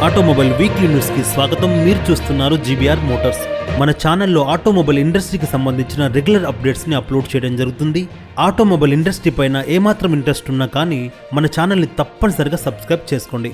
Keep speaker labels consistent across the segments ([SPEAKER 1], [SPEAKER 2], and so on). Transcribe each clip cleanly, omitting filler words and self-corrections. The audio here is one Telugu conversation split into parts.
[SPEAKER 1] ఆటోమొబైల్ వీక్లీ న్యూస్ కి స్వాగతం. మీరు చూస్తున్నారు జీబీఆర్ మోటార్స్. మన ఛానల్లో ఆటోమొబైల్ ఇండస్ట్రీకి సంబంధించిన రెగ్యులర్ అప్డేట్స్ ని అప్లోడ్ చేయడం జరుగుతుంది. ఆటోమొబైల్ ఇండస్ట్రీ పైన ఏమాత్రం ఇంట్రెస్ట్ ఉన్నా కానీ మన ఛానల్ని తప్పనిసరిగా సబ్స్క్రైబ్ చేసుకోండి.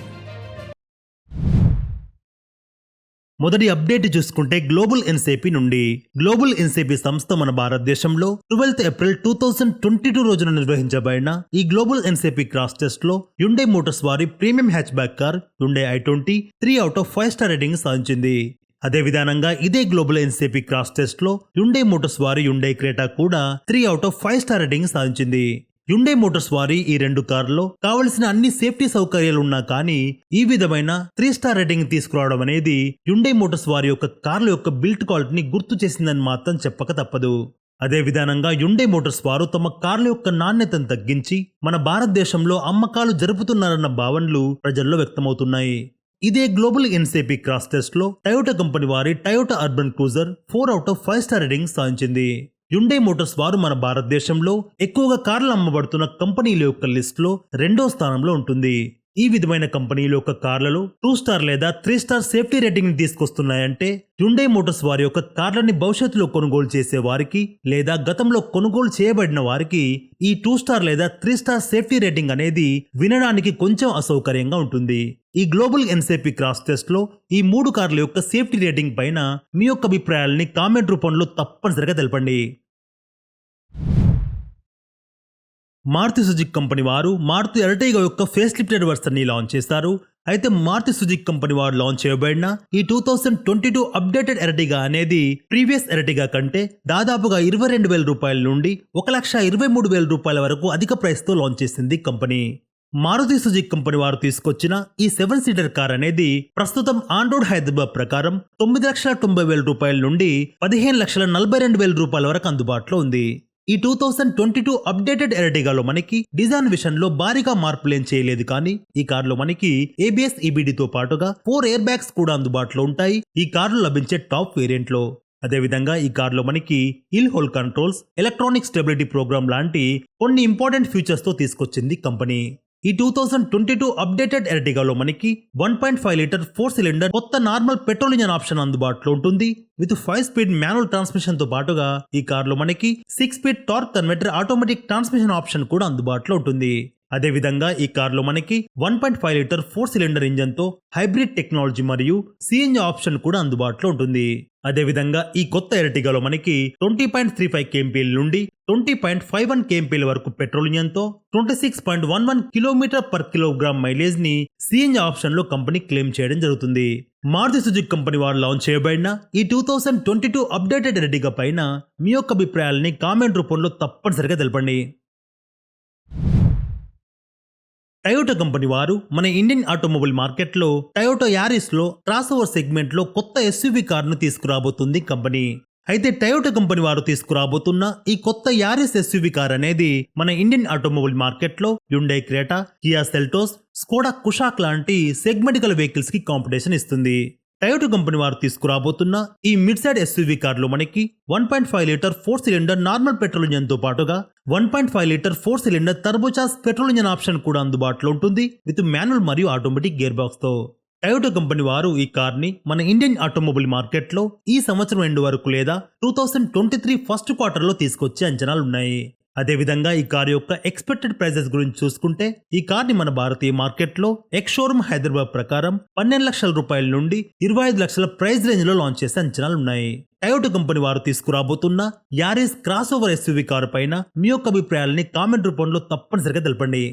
[SPEAKER 1] మొదటి అప్డేట్ చూసుకుంటే గ్లోబల్ ఎన్సిపి నుండి. గ్లోబల్ ఎన్సిపి సంస్థ మన భారతదేశంలో 12 ఏప్రిల్ 2022 రోజున నిర్వహించబడిన ఈ గ్లోబల్ ఎన్సిపి క్రాస్ టెస్ట్ లో హ్యుండై మోటార్స్ వారి premium hatch back car Hyundai i20 3 out of 5 star rating సాధించింది. అదే విధానంగా ఇదే గ్లోబల్ ఎన్సిపి క్రాస్ టెస్ట్ లో హ్యుండై మోటార్స్ వారి హ్యుండై క్రెటా కూడా 3 అవుట్ ఆఫ్ 5 స్టార్ రేటింగ్ సాధించింది. హ్యుండై మోటార్స్ వారి ఈ రెండు కార్లలో కావలసిన అన్ని సేఫ్టీ సౌకర్యాలు ఉన్నా కానీ ఈ విధమైన 3 స్టార్ రేటింగ్ తీసుకురావడం అనేది హ్యుండై మోటార్స్ వారి యొక్క కార్ల యొక్క బిల్ట్ క్వాలిటీని గుర్తు చేసిందని మాత్రం చెప్పక తప్పదు. అదే విధానంగా హ్యుండై మోటార్స్ వారు తమ కార్ల యొక్క నాణ్యతను తగ్గించి మన భారతదేశంలో అమ్మకాలు జరుపుతున్నారన్న భావనలు ప్రజల్లో వ్యక్తమవుతున్నాయి. ఇదే గ్లోబల్ ఎన్సిపి క్రాస్ టెస్ట్ లో టయోటా కంపెనీ వారి Toyota urban cruiser 4 out of 5 star rating సాధించింది. హ్యుండై మోటార్స్ వారు మన భారతదేశంలో ఎక్కువగా కార్లు అమ్మబడుతున్న కంపెనీల యొక్క లిస్ట్ లో 2వ స్థానంలో ఉంటుంది. ఈ విధమైన కంపెనీల యొక్క కార్లలో 2 స్టార్ లేదా 3 స్టార్ సేఫ్టీ రేటింగ్ ని తీసుకొస్తున్నాయంటే హ్యుండై మోటార్స్ వారి యొక్క కార్లని భవిష్యత్తులో కొనుగోలు చేసే వారికి లేదా గతంలో కొనుగోలు చేయబడిన వారికి ఈ 2 స్టార్ లేదా 3 స్టార్ సేఫ్టీ రేటింగ్ అనేది వినడానికి కొంచెం అసౌకర్యంగా ఉంటుంది. ఈ గ్లోబల్ ఎన్సిపి క్రాస్ టెస్ట్ లో ఈ 3 కార్ల యొక్క సేఫ్టీ రేటింగ్ పైన మీ యొక్క అభిప్రాయాలని కామెంట్ రూపంలో తప్పనిసరిగా తెలపండి. మారుతి సుజుకి కంపెనీ వారు మారుతి ఎర్టిగా యొక్క ఫేస్ లిఫ్టెడ్ వర్షన్ ని లాంచ్ చేశారు. అయితే మారుతి సుజుకి కంపెనీ వారు లాంచ్ చేయబడిన ఈ 2022 అప్డేటెడ్ ఎర్టిగా అనేది ప్రీవియస్ ఎర్టిగా కంటే దాదాపుగా 22,000 రూపాయల నుండి 1,23,000 రూపాయల వరకు అధిక ప్రైస్ తో లాంచ్ చేసింది కంపెనీ. మారుతి సుజుకి కంపెనీ వారు తీసుకొచ్చిన ఈ 7 సీటర్ కార్ అనేది ప్రస్తుతం ఆన్ రోడ్ హైదరాబాద్ ప్రకారం 9,90,000 రూపాయల నుండి 15,42,000 రూపాయల వరకు అందుబాటులో ఉంది. ఈ 2022 అప్డేటెడ్ ఎర్టిగాలో మనకి డిజైన్ విషయంలో భారీగా మార్పులేం చేయలేదు కానీ ఈ కార్లో మనకి ABS EBD తో పాటుగా 4 ఎయిర్ బ్యాగ్స్ కూడా అందుబాటులో ఉంటాయి ఈ కార్లో లభించే టాప్ వేరియంట్ లో. అదేవిధంగా ఈ కార్లో మనకి hill hold controls, electronic stability programme లాంటి కొన్ని ఇంపార్టెంట్ ఫీచర్స్ తో తీసుకొచ్చింది కంపెనీ. ఈ 2022 అప్డేటెడ్ ఎర్టిగాలో మనకి 1.5 లీటర్ 4 సిలిండర్ కొత్త నార్మల్ పెట్రోల్ ఇంజన్ ఆప్షన్ అందుబాటులో ఉంటుంది. విత్ 5 స్పీడ్ మాన్యువల్ ట్రాన్స్మిషన్ తో పాటుగా ఈ కార్లో మనకి 6 speed torque converter automatic transmission option కూడా అందుబాటులో ఉంటుంది. అదే విధంగా ఈ కార్లో మనకి 1.5 లీటర్ 4 సిలిండర్ ఇంజన్ తో హైబ్రిడ్ టెక్నాలజీ మరియు CNG ఆప్షన్ కూడా అందుబాటులో ఉంటుంది. అదే విధంగా ఈ కొత్త ఎర్టిగాలో మనకి 20.35 kmpl నుండి 20.51 kmpl వరకు పెట్రోల్ ఇంజన్ తో 26.11 కిలోమీటర్ పర్ కిలోగ్రామ్ మైలేజ్ ని CNG ఆప్షన్ లో కంపెనీ క్లెయిమ్ చేయడం జరుగుతుంది. మారుతి సుజుకి కంపెనీ వారు లాంచ్ చేయబడిన ఈ 2022 అప్డేటెడ్ ఎర్టిగా పైన మీ యొక్క అభిప్రాయాలని కామెంట్ రూపంలో తప్పనిసరిగా తెలపండి. టయోటా కంపెనీ వారు మన ఇండియన్ ఆటోమొబైల్ మార్కెట్ లో టయోటా యారిస్ లో క్రాస్ ఓవర్ సెగ్మెంట్ లో కొత్త SUV కారును తీసుకురాబోతుంది కంపెనీ. అయితే టయోటా కంపెనీ వారు తీసుకురాబోతున్న ఈ కొత్త యారిస్ SUV కార్ అనేది మన ఇండియన్ ఆటోమొబైల్ మార్కెట్ లో Hyundai Creta, Kia Seltos, Skoda Kushaq లాంటి సెగ్మెంటికల్ వెహికల్స్ కి కాంపిటీషన్ ఇస్తుంది. టయోటా కంపెనీ వారు తీసుకురాబోతున్న ఈ మిడ్ సైడ్ SUV కార్లో మనకి 1.5 litre 4 cylinder normal petrol engine తో పాటుగా 1.5 litre 4 cylinder turbocharge petrol engine option కూడా అందుబాటులో ఉంటుంది విత్ మాన్యువల్ మరియు ఆటోమేటిక్ గేర్ బాక్స్ తో. టయోటా కంపెనీ వారు ఈ కార్ ని మన ఇండియన్ ఆటోమొబైల్ మార్కెట్ లో ఈ సంవత్సరం ఎండ్ వరకు లేదా 2023 ఫస్ట్ క్వార్టర్ లో తీసుకొచ్చే అంచనాలున్నాయి. అదేవిధంగా ఈ కార్ యొక్క ఎక్స్పెక్టెడ్ ప్రైజెస్ గురించి చూసుకుంటే ఈ కార్ ని మన భారతీయ మార్కెట్ లో ఎక్స్ షోరూమ్ హైదరాబాద్ ప్రకారం 12 లక్షల రూపాయల నుండి 25 లక్షల ప్రైస్ రేంజ్ లో లాంచ్ చేసే అంచనాలు ఉన్నాయి. టయోటా కంపెనీ వారు తీసుకురాబోతున్న Yaris crossover SUV car పైన మీ యొక్క అభిప్రాయాలని కామెంట్ రూపంలో తప్పనిసరిగా తెలపండి.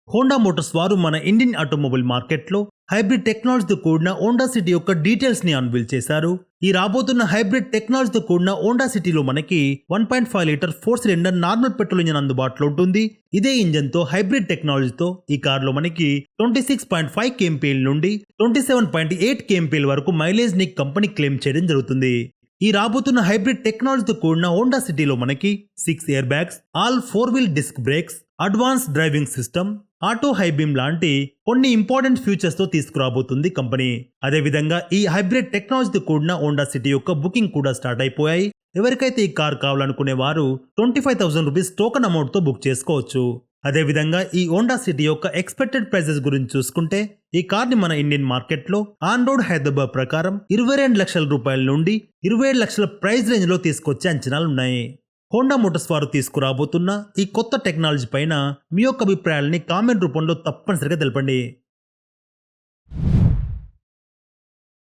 [SPEAKER 1] హోండా మోటార్స్ వారు మన ఇండియన్ ఆటోమొబైల్ మార్కెట్ లో హైబ్రిడ్ టెక్నాలజీతో కూడిన హోండా సిటీ యొక్క డీటెయిల్స్ ని అన్వీల్ చేశారు. ఈ రాబోతున్న హైబ్రిడ్ టెక్నాలజీతో కూడిన హోండా సిటీలో మనకి 1.5 litre 4 cylinder normal petrol engine అందుబాటులో ఉంటుంది. ఇదే ఇంజన్ తో హైబ్రిడ్ టెక్నాలజీతో ఈ కార్లో మనకి 26.5 kmpl నుండి 27.8 kmpl వరకు మైలేజ్ ని కంపెనీ క్లెయిమ్ చేయడం జరుగుతుంది. ఈ రాబోతున్న హైబ్రిడ్ టెక్నాలజీతో కూడిన హోండా సిటీలో మనకి 6 air bags, all 4 wheel disc brakes, advance driving system, auto high beam లాంటి కొన్ని ఇంపార్టెంట్ ఫీచర్స్ తో తీసుకురాబోతుంది కంపెనీ. అదే విధంగా ఈ హైబ్రిడ్ టెక్నాలజీతో కూడిన హోండా సిటీ యొక్క బుకింగ్ కూడా స్టార్ట్ అయిపోయాయి. ఎవరికైతే ఈ కార్ కావాలనుకునే వారు 25,000 రూపీస్ టోకన్ అమౌంట్ తో బుక్ చేసుకోవచ్చు. అదేవిధంగా ఈ హోండా సిటీ యొక్క ఎక్స్పెక్టెడ్ ప్రైజెస్ గురించి చూసుకుంటే ఈ కార్ని మన ఇండియన్ మార్కెట్లో ఆన్ రోడ్ హైదరాబాద్ ప్రకారం 22 లక్షల రూపాయల నుండి 27 లక్షల ప్రైస్ రేంజ్ లో తీసుకొచ్చే అంచనాలు ఉన్నాయి. హోండా మోటార్స్ వారు తీసుకురాబోతున్న ఈ కొత్త టెక్నాలజీ పైన మీ యొక్క అభిప్రాయాలని కామెంట్ రూపంలో తప్పనిసరిగా తెలపండి.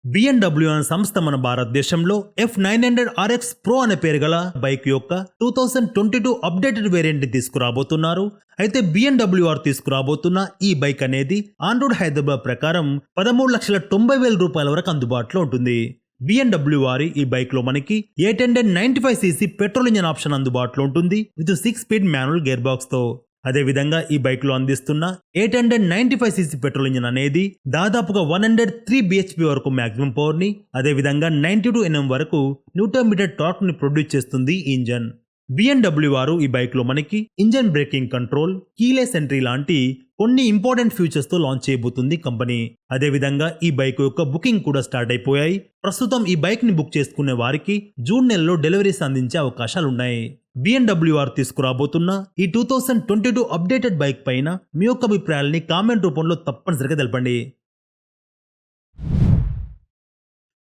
[SPEAKER 1] BMW అనే సంస్థ మన భారతదేశంలో F900 RX Pro అనే పేరు గల బైక్ యొక్క 2022 అప్డేటెడ్ వేరియంట్ ని తీసుకురాబోతున్నారు. అయితే BMW వారు తీసుకురాబోతున్న ఈ బైక్ అనేది ఆన్ రోడ్ హైదరాబాద్ ప్రకారం 13,90,000 రూపాయల వరకు అందుబాటులో ఉంటుంది. BMW వారి ఈ బైక్ లో మనకి 895cc పెట్రోల్ ఇంజన్ ఆప్షన్ అందుబాటులో ఉంటుంది with 6 speed manual gear box తో. అదేవిధంగా ఈ బైక్ లో అందిస్తున్న 895cc పెట్రోల్ ఇంజిన్ అనేది దాదాపుగా 103 bhp వరకు మాక్సిమం పవర్ ని, అదేవిధంగా 92 Nm వరకు న్యూటన్ మీటర్ టార్క్ ని ప్రొడ్యూస్ చేస్తుంది ఈ ఇంజన్. BMW వారు ఈ బైక్ లో మనకి engine breaking control, keyless entry లాంటి కొన్ని ఇంపార్టెంట్ ఫీచర్స్ తో లాంచ్ చేయబోతుంది కంపెనీ. అదేవిధంగా ఈ బైక్ యొక్క బుకింగ్ కూడా స్టార్ట్ అయిపోయాయి. ప్రస్తుతం ఈ బైక్ ని బుక్ చేసుకునే వారికి జూన్ నెలలో డెలివరీస్ అందించే అవకాశాలున్నాయి. BMW వారు తీసుకురాబోతున్న ఈ 2022 అప్డేటెడ్ బైక్ పైన మీ యొక్క అభిప్రాయాలని కామెంట్ రూపంలో తప్పనిసరిగా తెలపండి.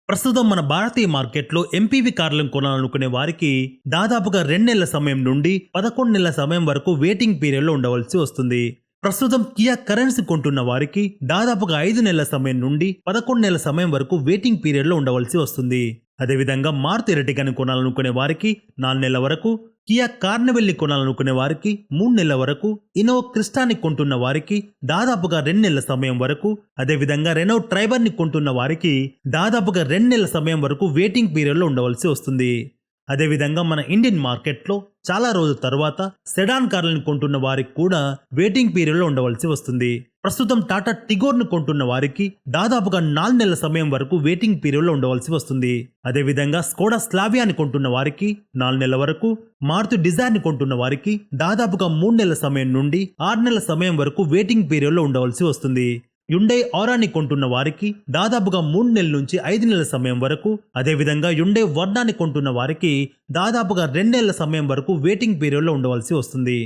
[SPEAKER 1] ప్రస్తుతం మన భారతీయ మార్కెట్లో MPV కార్లను కొనాలనుకునే వారికి దాదాపుగా 2 నెలల సమయం నుండి 11 నెలల సమయం వరకు వెయిటింగ్ పీరియడ్లో ఉండవలసి వస్తుంది. ప్రస్తుతం కియా కరెన్సీ కొంటున్న వారికి దాదాపుగా 5 నెలల సమయం నుండి 11 నెలల సమయం వరకు వెయిటింగ్ పీరియడ్లో ఉండవలసి వస్తుంది. అదేవిధంగా మారుతి ఎర్టిగాని కొనాలనుకునే వారికి 4 నెలల వరకు, కియా కార్నివెల్ని కొనాలనుకునే వారికి 3 నెలల వరకు, ఇన్నోవా క్రిస్టాని కొంటున్న వారికి దాదాపుగా 2 నెలల సమయం వరకు, అదేవిధంగా రెనో ట్రైబర్ని కొంటున్న వారికి దాదాపుగా 2 నెలల సమయం వరకు వెయిటింగ్ పీరియడ్లో ఉండవలసి వస్తుంది. అదేవిధంగా మన ఇండియన్ మార్కెట్లో చాలా రోజుల తర్వాత సెడాన్ కార్లను కొంటున్న వారికి కూడా వెయిటింగ్ పీరియడ్లో ఉండవలసి వస్తుంది. ప్రస్తుతం టాటా టిగోర్ను కొంటున్న వారికి దాదాపుగా 4 నెలల సమయం వరకు వెయిటింగ్ పీరియడ్లో ఉండవలసి వస్తుంది. అదేవిధంగా స్కోడా స్లావియాని కొంటున్న వారికి 4 నెలల వరకు, మారుతి డిజైర్ని కొంటున్న వారికి దాదాపుగా 3 నెలల సమయం నుండి 6 నెలల సమయం వరకు వెయిటింగ్ పీరియడ్లో ఉండవలసి వస్తుంది. యుండై ఆరాని కొంటున్న వారికి దాదాపుగా 3 నెలల నుంచి 5 నెలల సమయం వరకు, అదేవిధంగా యుండై వర్నాని కొంటున్న వారికి దాదాపుగా 2 నెలల సమయం వరకు వెయిటింగ్ పీరియడ్లో ఉండవలసి వస్తుంది.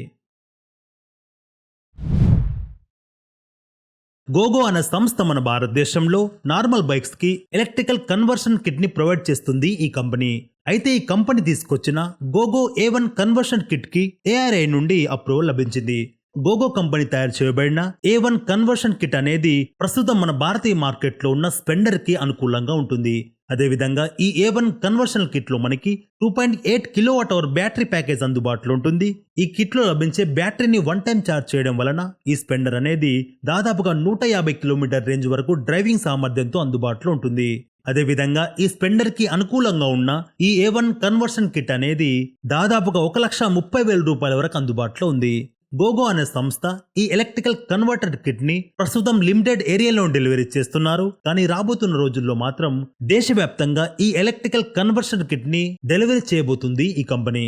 [SPEAKER 1] గోగో అనే సంస్థ మన భారతదేశంలో నార్మల్ బైక్స్ కి ఎలక్ట్రికల్ కన్వర్షన్ కిట్ ని ప్రొవైడ్ చేస్తుంది ఈ కంపెనీ. అయితే ఈ కంపెనీ తీసుకొచ్చిన గోగో A1 కన్వర్షన్ కిట్ కి ARAI నుండి అప్రూవల్ లభించింది. గోగో కంపెనీ తయారు చేయబడిన A1 కన్వర్షన్ కిట్ అనేది ప్రస్తుతం మన భారతీయ మార్కెట్లో ఉన్న స్పెండర్ కి అనుకూలంగా ఉంటుంది. అదేవిధంగా ఈ A1 కన్వర్షన్ కిట్ లో మనకి 2.8 kWh బ్యాటరీ ప్యాకేజ్ అందుబాటులో ఉంటుంది. ఈ కిట్ లో లభించే బ్యాటరీని 1 టైం ఛార్జ్ చేయడం వలన ఈ స్పెండర్ అనేది దాదాపుగా 150 km రేంజ్ వరకు డ్రైవింగ్ సామర్థ్యంతో అందుబాటులో ఉంటుంది. అదేవిధంగా ఈ స్పెండర్ కి అనుకూలంగా ఉన్న ఈ A1 కన్వర్షన్ కిట్ అనేది దాదాపుగా 1,30,000 రూపాయల వరకు అందుబాటులో ఉంది. గోగో అనే సంస్థ ఈ ఎలక్ట్రికల్ కన్వర్టర్ కిట్ ని ప్రస్తుతం లిమిటెడ్ ఏరియాలో డెలివరీ చేస్తున్నారు. కానీ రాబోతున్న రోజుల్లో మాత్రం దేశవ్యాప్తంగా ఈ ఎలక్ట్రికల్ కన్వర్షన్ కిట్ ని డెలివరీ చేయబోతుంది ఈ కంపెనీ.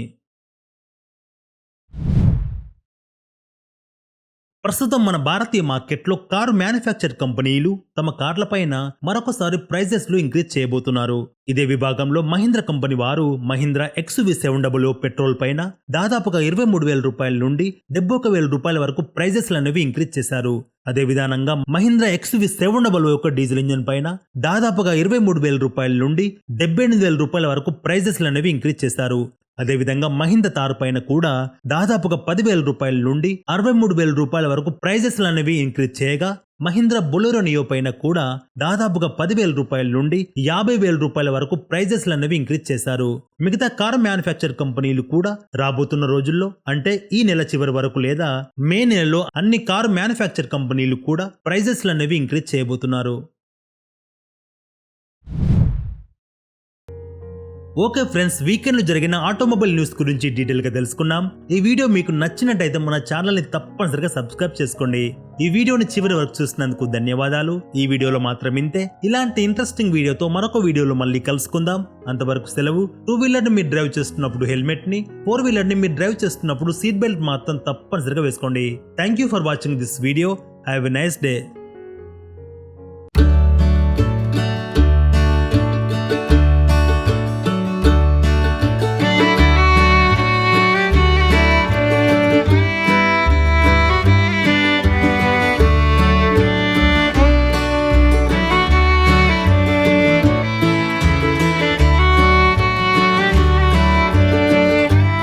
[SPEAKER 1] ప్రస్తుతం మన భారతీయ మార్కెట్లో కారు మ్యానుఫ్యాక్చర్ కంపెనీలు తమ కార్లపైన మరొకసారి ప్రైజెస్లు ఇంక్రీజ్ చేయబోతున్నారు. ఇదే విభాగంలో మహీంద్రా కంపెనీ వారు మహీంద్రా XUV700 పెట్రోల్ పైన దాదాపుగా 23,000 రూపాయల నుండి 71,000 రూపాయల వరకు ప్రైజెస్లు అనేవి ఇంక్రీజ్ చేశారు. అదే విధానంగా మహీంద్రా XUV700 యొక్క డీజిల్ ఇంజన్ పైన దాదాపుగా 23,000 రూపాయల నుండి 78,000 రూపాయల వరకు ప్రైజెస్లు అనేవి ఇంక్రీజ్ చేశారు. అదేవిధంగా మహీంద్రా తార్ పైన కూడా దాదాపుగా 10,000 రూపాయల నుండి 63,000 రూపాయల వరకు ప్రైజెస్లు అనేవి ఇంక్రీజ్ చేయగా, మహీంద్రా బొలెరో నియో పైన కూడా దాదాపుగా 10,000 రూపాయల నుండి 50,000 రూపాయల వరకు ప్రైజెస్లు అనేవి ఇంక్రీజ్ చేశారు. మిగతా కారు మ్యానుఫ్యాక్చర్ కంపెనీలు కూడా రాబోతున్న రోజుల్లో అంటే ఈ నెల చివరి వరకు లేదా మే నెలలో అన్ని కారు మ్యానుఫ్యాక్చర్ కంపెనీలు కూడా ప్రైజెస్లు అనేవి ఇంక్రీజ్ చేయబోతున్నారు. ఓకే ఫ్రెండ్స్, వీకెండ్ లో జరిగిన ఆటోమొబైల్ న్యూస్ గురించి డీటెయిల్ గా తెలుసుకున్నాం. ఈ వీడియో మీకు నచ్చినట్టయితే మన ఛానల్ ని తప్పనిసరిగా సబ్స్క్రైబ్ చేసుకోండి. ఈ వీడియోని చివరి వరకు చూసినందుకు ధన్యవాదాలు. ఈ వీడియోలో మాత్రం ఇంతే. ఇలాంటి ఇంట్రెస్టింగ్ వీడియోతో మరొక వీడియోలో మళ్ళీ కలుసుకుందాం. అంతవరకు సెలవు. 2 వీలర్ ని మీరు డ్రైవ్ చేస్తున్నప్పుడు హెల్మెట్ ని, 4 వీలర్ ని మీరు డ్రైవ్ చేస్తున్నప్పుడు సీట్ బెల్ట్ మాత్రం తప్పనిసరిగా వేసుకోండి. Thank you for watching this video. Have a nice day.